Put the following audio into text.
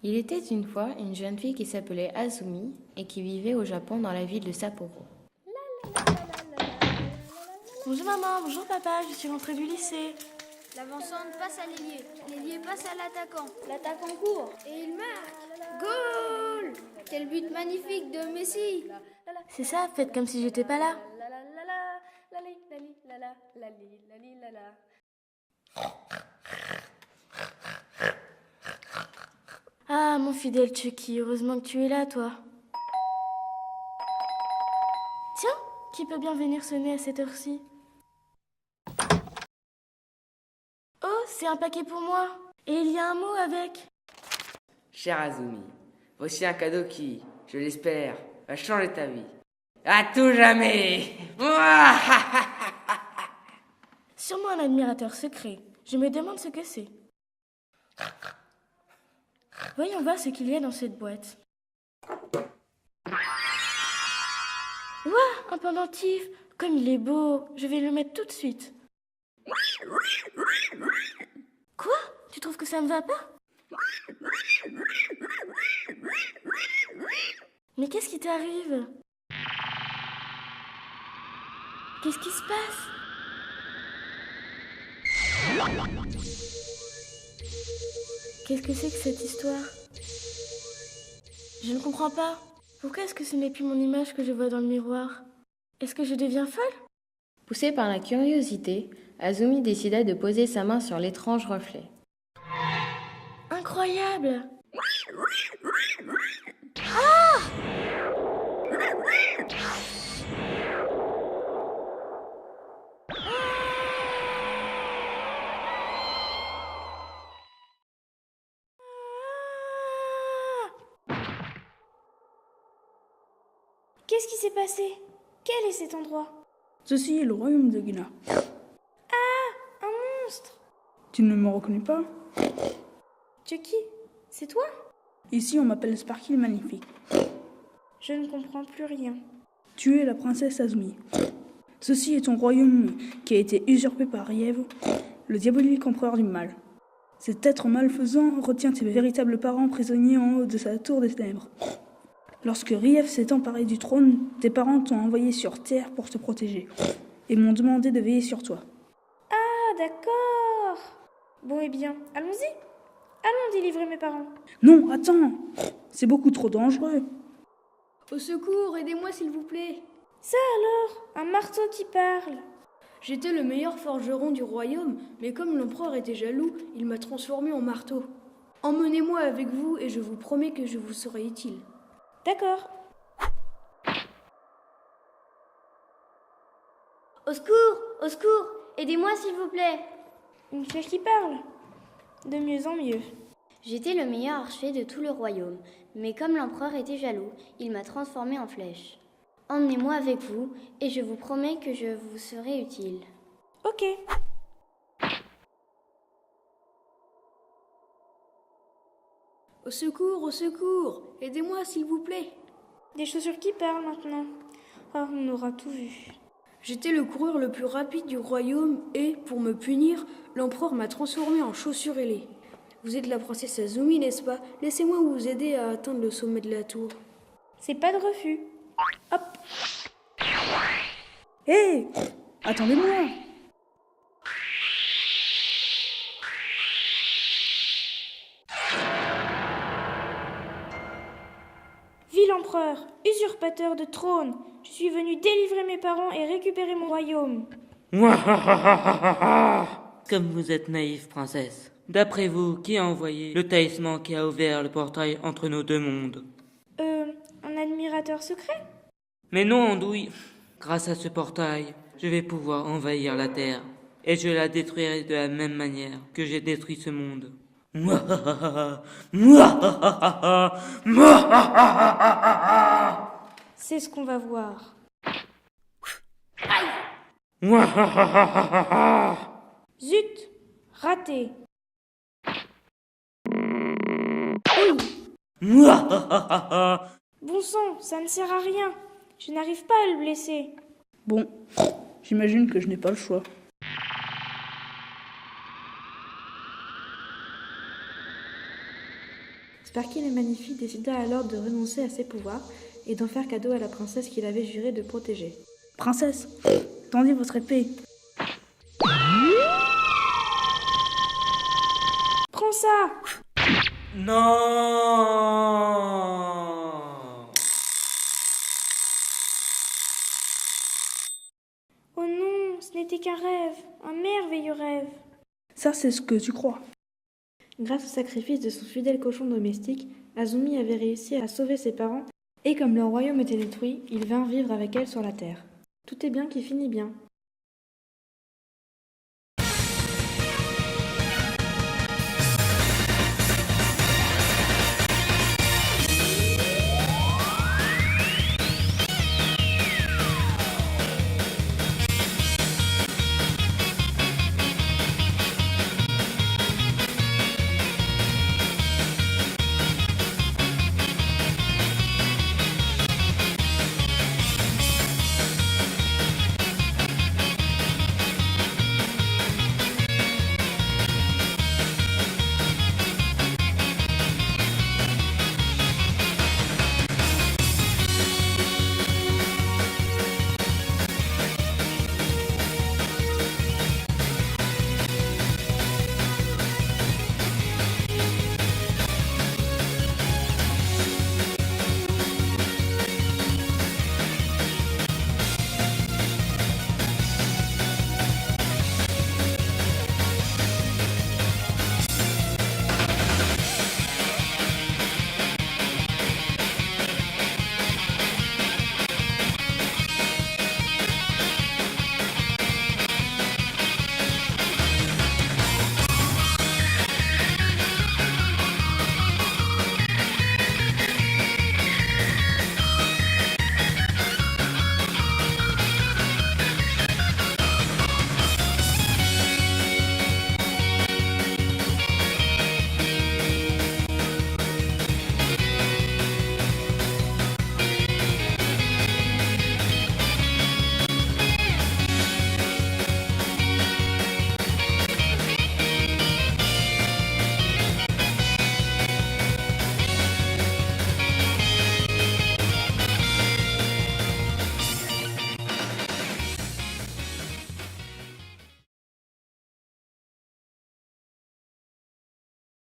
Il était une fois une jeune fille qui s'appelait Azumi et qui vivait au Japon dans la ville de Sapporo. Bonjour maman, bonjour papa, je suis rentrée du lycée. L'avançante passe à l'ailier. L'ailier passe à l'attaquant. L'attaquant court. Et il marque. Goal! Quel but magnifique de Messi! C'est ça, faites comme si j'étais pas là. Ah, mon fidèle Chucky, heureusement que tu es là, toi. Tiens, qui peut bien venir sonner à cette heure-ci? Oh, c'est un paquet pour moi. Et il y a un mot avec. Cher Azumi, voici un cadeau qui, je l'espère, va changer ta vie. À tout jamais. Sûrement un admirateur secret. Je me demande ce que c'est. Voyons voir ce qu'il y a dans cette boîte. Ouah, un pendentif. Comme il est beau, je vais le mettre tout de suite. Quoi? Tu trouves que ça ne va pas? Mais qu'est-ce qui t'arrive? Qu'est-ce qui se passe? Qu'est-ce que c'est que cette histoire? Je ne comprends pas. Pourquoi est-ce que ce n'est plus mon image que je vois dans le miroir? Est-ce que je deviens folle? Poussée par la curiosité, Azumi décida de poser sa main sur l'étrange reflet. Incroyable! Ah! Qu'est-ce qui s'est passé? Quel est cet endroit? Ceci est le royaume de Guina. Un monstre! Tu ne me reconnais pas? Chucky, c'est toi? Ici, on m'appelle Sparky le Magnifique. Je ne comprends plus rien. Tu es la princesse Azumi. Ceci est ton royaume qui a été usurpé par Riev, le diabolique empereur du mal. Cet être malfaisant retient tes véritables parents prisonniers en haut de sa tour des ténèbres. Lorsque Riev s'est emparé du trône, tes parents t'ont envoyé sur Terre pour te protéger et m'ont demandé de veiller sur toi. Ah, d'accord! Bon, eh bien, allons-y. Allons délivrer mes parents. Non, attends! C'est beaucoup trop dangereux. Au secours, aidez-moi s'il vous plaît. Ça alors, un marteau qui parle. J'étais le meilleur forgeron du royaume, mais comme l'empereur était jaloux, il m'a transformé en marteau. Emmenez-moi avec vous et je vous promets que je vous serai utile. D'accord. Au secours! Au secours! Aidez-moi s'il vous plaît! Une flèche qui parle. De mieux en mieux. J'étais le meilleur archer de tout le royaume, mais comme l'empereur était jaloux, il m'a transformé en flèche. Emmenez-moi avec vous, et je vous promets que je vous serai utile. Ok. Au secours! Au secours! Aidez-moi s'il vous plaît! Des chaussures qui parlent maintenant. Oh, on aura tout vu. J'étais le coureur le plus rapide du royaume et, pour me punir, l'empereur m'a transformé en chaussure ailée. Vous êtes la princesse Azumi, n'est-ce pas? Laissez-moi vous aider à atteindre le sommet de la tour. C'est pas de refus. Hop. Hé! Attendez-moi! Vil empereur, usurpateur de trône, je suis venu délivrer mes parents et récupérer mon royaume. Comme vous êtes naïve, princesse. D'après vous, qui a envoyé le talisman qui a ouvert le portail entre nos deux mondes? Un admirateur secret? Mais non, Andouille. Grâce à ce portail, je vais pouvoir envahir la Terre. Et je la détruirai de la même manière que j'ai détruit ce monde. C'est ce qu'on va voir. Zut! Raté! Bon sang, ça ne sert à rien. Je n'arrive pas à le blesser. Bon, j'imagine que je n'ai pas le choix. Sparky le Magnifique décida alors de renoncer à ses pouvoirs et d'en faire cadeau à la princesse qu'il avait juré de protéger. Princesse, tendez votre épée. Prends ça! Non! Oh non, ce n'était qu'un rêve, un merveilleux rêve. Ça, c'est ce que tu crois. Grâce au sacrifice de son fidèle cochon domestique, Azumi avait réussi à sauver ses parents, et comme leur royaume était détruit, il vint vivre avec elle sur la terre. Tout est bien qui finit bien.